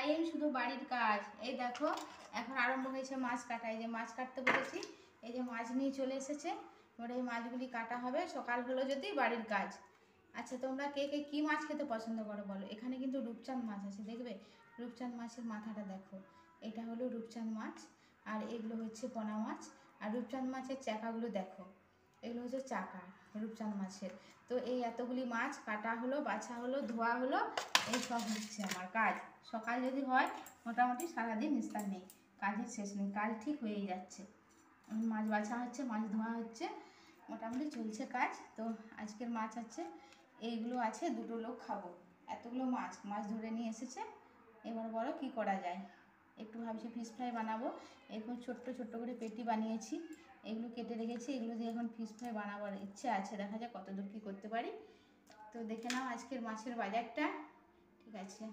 Time শুধু বাড়ির কাজ। এই দেখো এখন আরম্ভ হয়েছে মাছ কাটা। এই যে মাছ কাটতে বলেছি, এই যে মাছ নিয়ে চলে এসেছে। এবার এই মাছগুলি কাটা হবে। সকাল হলো যদি বাড়ির কাজ। আচ্ছা তোমরা কে কে কী মাছ খেতে পছন্দ করো বলো। এখানে কিন্তু রূপচাঁদ মাছ আছে, দেখবে রূপচাঁদ মাছের মাথাটা দেখো। এটা হলো রূপচাঁদ মাছ, আর এগুলো হচ্ছে পোনা মাছ। আর রূপচাঁদ মাছের চাকাগুলো দেখো, এগুলো হচ্ছে চাকা রূপচাঁদ মাছের। তো এই এতগুলি মাছ কাটা হলো, বাছা হলো, ধোয়া হলো, এই সব হচ্ছে আমার কাজ। সকাল যদি হয় মোটামুটি সারাদিন নিস্তার নেই, কাজের শেষ নেই, কাজ ঠিক হয়েই যাচ্ছে। মাছ বাছা হচ্ছে, মাছ ধোয়া হচ্ছে, মোটামুটি চলছে কাজ। তো আজকের মাছ আছে, এইগুলো আছে, দুটো লোক খাবো। এতগুলো মাছ মাছ ধরে নিয়ে এসেছে। এবার বলো কী করা যায়। একটু ভাবছি ফিশ ফ্রাই বানাবো। এরকম ছোট্ট ছোট্ট করে পেটি বানিয়েছি, এগুলো কেটে রেখেছি। এগুলো দিয়ে এখন ফিশ ফ্রাই বানাবার ইচ্ছে আছে, দেখা যাক কতদূর কী করতে পারি। তো দেখে নাও আজকের মাছের বাজারটা। ঠিক আছে,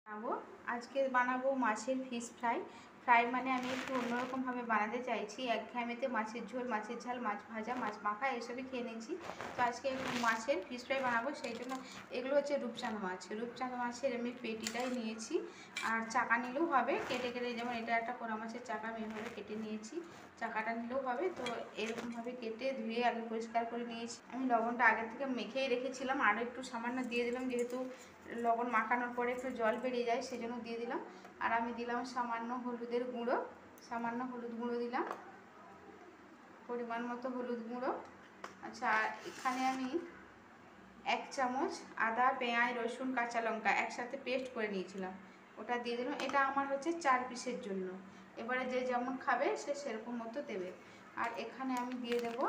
বানাবো আজকে বানাবো মাছের ফিশ ফ্রাই। ফ্রাই মানে আমি একটু অন্যরকমভাবে বানাতে চাইছি। একঘেয়েমিতে মাছের ঝোল, মাছের ঝাল, মাছ ভাজা, মাছ মাখা এসবই খেয়ে নিয়েছি। তো আজকে একটু মাছের ফিশ ফ্রাই বানাবো, সেই জন্য এগুলো হচ্ছে রূপচাঁদ মাছ। রূপচাঁদ মাছের আমি পেটিটাই নিয়েছি, আর চাকা নিলেও হবে কেটে কেটে। যেমন এটা একটা পোনা মাছের চাকা আমি এভাবে কেটে নিয়েছি, চাকাটা নিলেও হবে। তো এরকমভাবে কেটে ধুয়ে আগে পরিষ্কার করে নিয়েছি। আমি লবণটা আগে থেকে মেখেই রেখেছিলাম, আরও একটু সামান্য দিয়ে দিলাম, যেহেতু লবণ মাখানোর পরে একটু জল বেরিয়ে যায় সেজন্য দিয়ে দিলাম। আর আমি দিলাম সামান্য হলুদের গুঁড়ো, সামান্য হলুদ গুঁড়ো দিলাম, পরিমাণ মতো হলুদ গুঁড়ো। আচ্ছা, এখানে আমি 1 চামচ আদা, পেঁয়াজ, রসুন, কাঁচা লঙ্কা একসাথে পেস্ট করে নিয়েছিলাম, ওটা দিয়ে দিলাম। এটা আমার হচ্ছে 4 পিসের জন্য। এবারে যে যেমন খাবে সে সেরকম মতো দেবে। আর এখানে আমি দিয়ে দেবো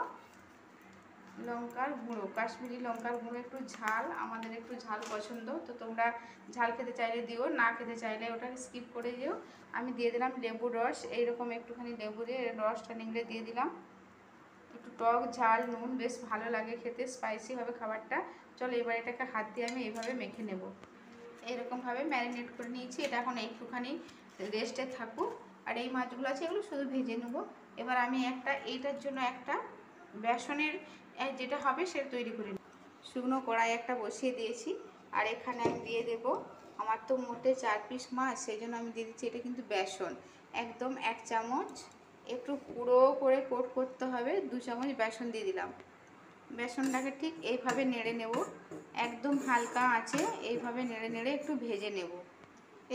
লঙ্কার গুঁড়ো, কাশ্মীরি লঙ্কার গুঁড়ো। একটু ঝাল, আমাদের একটু ঝাল পছন্দ, তো তোমরা ঝাল খেতে চাইলে দিও, না খেতে চাইলে ওটা স্কিপ করে দিও। আমি দিয়ে দিলাম লেবুর রস, এইরকম একটুখানি লেবুর রসটা নিংড়ে দিয়ে দিলাম। একটু টক ঝাল নুন বেশ ভালো লাগে খেতে, স্পাইসি হবে খাবারটা। চলো এবার এটাকে হাত দিয়ে আমি এইভাবে মেখে নেব। এইরকমভাবে ম্যারিনেট করে নিয়েছি, এটা এখন একটুখানি রেস্টে থাকুক। আর এই মাছগুলো আছে এগুলো শুধু ভেজে নেব। এবার আমি এইটার জন্য একটা বেসনের যেটা হবে সেটা তৈরি করে নিই। শুকনো কড়াই একটা বসিয়ে দিয়েছি, আর এখানে আমি দিয়ে দেব, আমার তো মোটে 4 পিস মাছ, সেই জন্য আমি দিয়ে দিচ্ছি, এটা কিন্তু বেসন একদম 1 চামচ। একটু পুরো করে কোট করতে হবে, 2 চামচ বেসন দিয়ে দিলাম। বেসনটাকে ঠিক এইভাবে নেড়ে নেব, একদম হালকা আছে, এইভাবে নেড়ে নেড়ে একটু ভেজে নেব।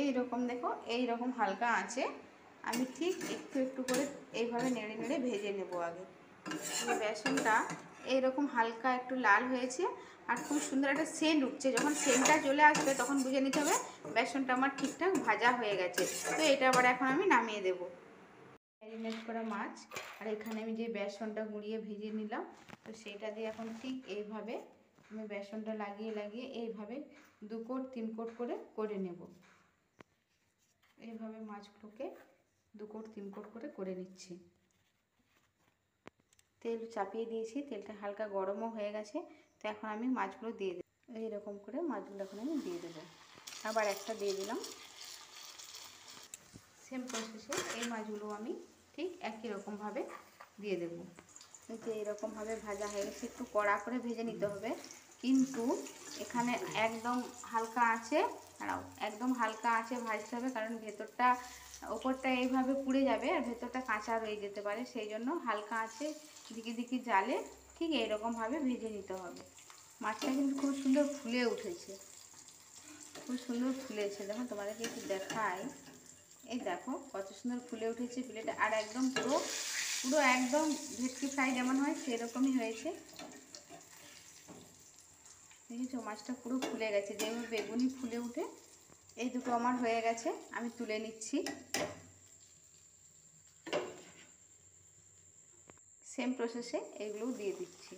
এই রকম দেখো, এই রকম হালকা আছে, আমি ঠিক একটু একটু করে এইভাবে নেড়ে নেড়ে ভেজে নেব। আগে বেসনটা এইরকম হালকা একটু লাল হয়েছে, আর খুব সুন্দর একটা সেন্ট উঠছে। যখন সেন্টটা চলে আসবে তখন বুঝে নিতে হবে বেসনটা আমার ঠিকঠাক ভাজা হয়ে গেছে। তো এটা আবার এখন আমি নামিয়ে দেবো। ম্যারিনেট করা মাছ, আর এখানে আমি যে বেসনটা গুঁড়িয়ে ভেজে নিলাম, তো সেইটা দিয়ে এখন ঠিক এইভাবে আমি বেসনটা লাগিয়ে লাগিয়ে এইভাবে 2 কোট 3 কোট করে করে নেব। এইভাবে মাছগুলোকে 2 কোট 3 কোট করে করে নিচ্ছি। তেল চাপিয়ে দিয়েছি, তেলটা হালকা গরমও হয়ে গেছে। তো এখন আমি মাছগুলো দিয়ে দেব, এইরকম করে মাছগুলো এখন আমি দিয়ে দেবো। আবার একটা দিয়ে দিলাম। সেম প্রসেসে এই মাছগুলো আমি ঠিক একই রকমভাবে দিয়ে দেবো। কিন্তু এইরকমভাবে ভাজা হয়ে গেছে, একটু কড়া করে ভেজে নিতে হবে, কিন্তু এখানে একদম হালকা আঁচে, একদম হালকা আঁচে ভাজতে হবে, কারণ ভেতরটা ওপরটা এইভাবে পুড়ে যাবে আর ভেতরটা কাঁচা রয়ে যেতে পারে। সেই জন্য হালকা আঁচে দিকে দিকে জালে ঠিক এইরকমভাবে ভেজে নিতে হবে। মাছটা কিন্তু খুব সুন্দর ফুলে উঠেছে, খুব সুন্দর ফুলেছে। দেখো তোমাদেরকে একটু দেখাই, এই দেখো কত সুন্দর ফুলে উঠেছে প্লেটে। আর একদম পুরো পুরো একদম ভেটকি ফ্রাই যেমন হয় সেরকমই হয়েছে। দেখেছো মাছটা পুরো ফুলে গেছে, যেভাবে বেগুনি ফুলে উঠে। এই দুটো আমার হয়ে গেছে, আমি তুলে নিচ্ছি। সেম প্রসেসে এগুলোও দিয়ে দিচ্ছি।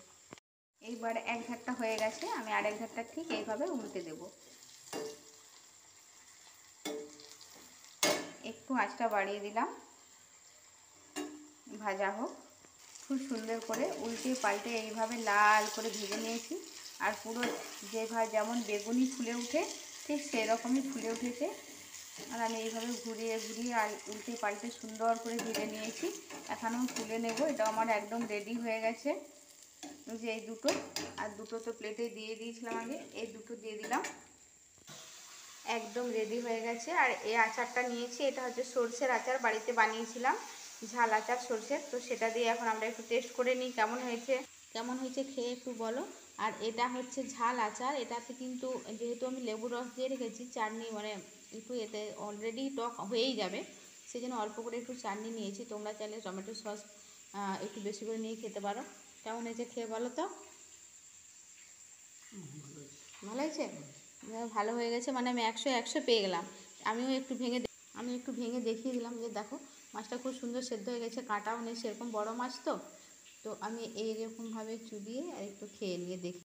এইবার এক ধারটা হয়ে গেছে, আমি আরেক ধারটা ঠিক এইভাবে উল্টে দেব। একটু আঁচটা বাড়িয়ে দিলাম, ভাজা হোক। খুব সুন্দর করে উল্টে পাল্টে এইভাবে লাল করে ভেজে নিয়েছি। আর পুরো যেমন বেগুনি ফুলে উঠে ঠিক সেরকমই ফুলে উঠেছে। আর আমি এইভাবে ঘুরিয়ে ঘুরিয়ে আর উল্টে পাল্টে সুন্দর করে ভেজে নিয়েছি। এখন আমি তুলে নেব, এটা আমার একদম রেডি হয়ে গেছে। যে এই দুটো, আর দুটো তো প্লেটে দিয়ে দিয়েছিলাম আগে, এই দুটো দিয়ে দিলাম। একদম রেডি হয়ে গেছে। আর এই আচারটা নিয়েছি, এটা হচ্ছে সরষের আচার, বাড়িতে বানিয়েছিলাম ঝাল আচার সরষের। তো সেটা দিয়ে এখন আমরা একটু টেস্ট করে নিই কেমন হয়েছে। কেমন হয়েছে খেয়ে একটু বলো। আর এটা হচ্ছে ঝাল আচার, এটাতে কিন্তু যেহেতু আমি লেবুর রস দিয়ে রেখেছি, চাটনি মানে একটু এতে অলরেডি টক হয়েই যাবে, সেই জন্য অল্প করে একটু চাটনি নিয়েছি। তোমরা চাইলে টমেটো সস একটু বেশি করে নিয়ে খেতে পারো। কেমন হয়েছে খেয়ে বলো তো। ভালো হয়েছে, ভালো হয়ে গেছে, মানে আমি 100 পেয়ে গেলাম। আমি একটু ভেঙে দেখিয়ে দিলাম যে দেখো মাছটা খুব সুন্দর সেদ্ধ হয়ে গেছে, কাঁটাও নেই সেরকম, বড় মাছ তো। তো আমি এইরকমভাবে চুবিয়ে আর একটু খেয়ে নিয়ে দেখি।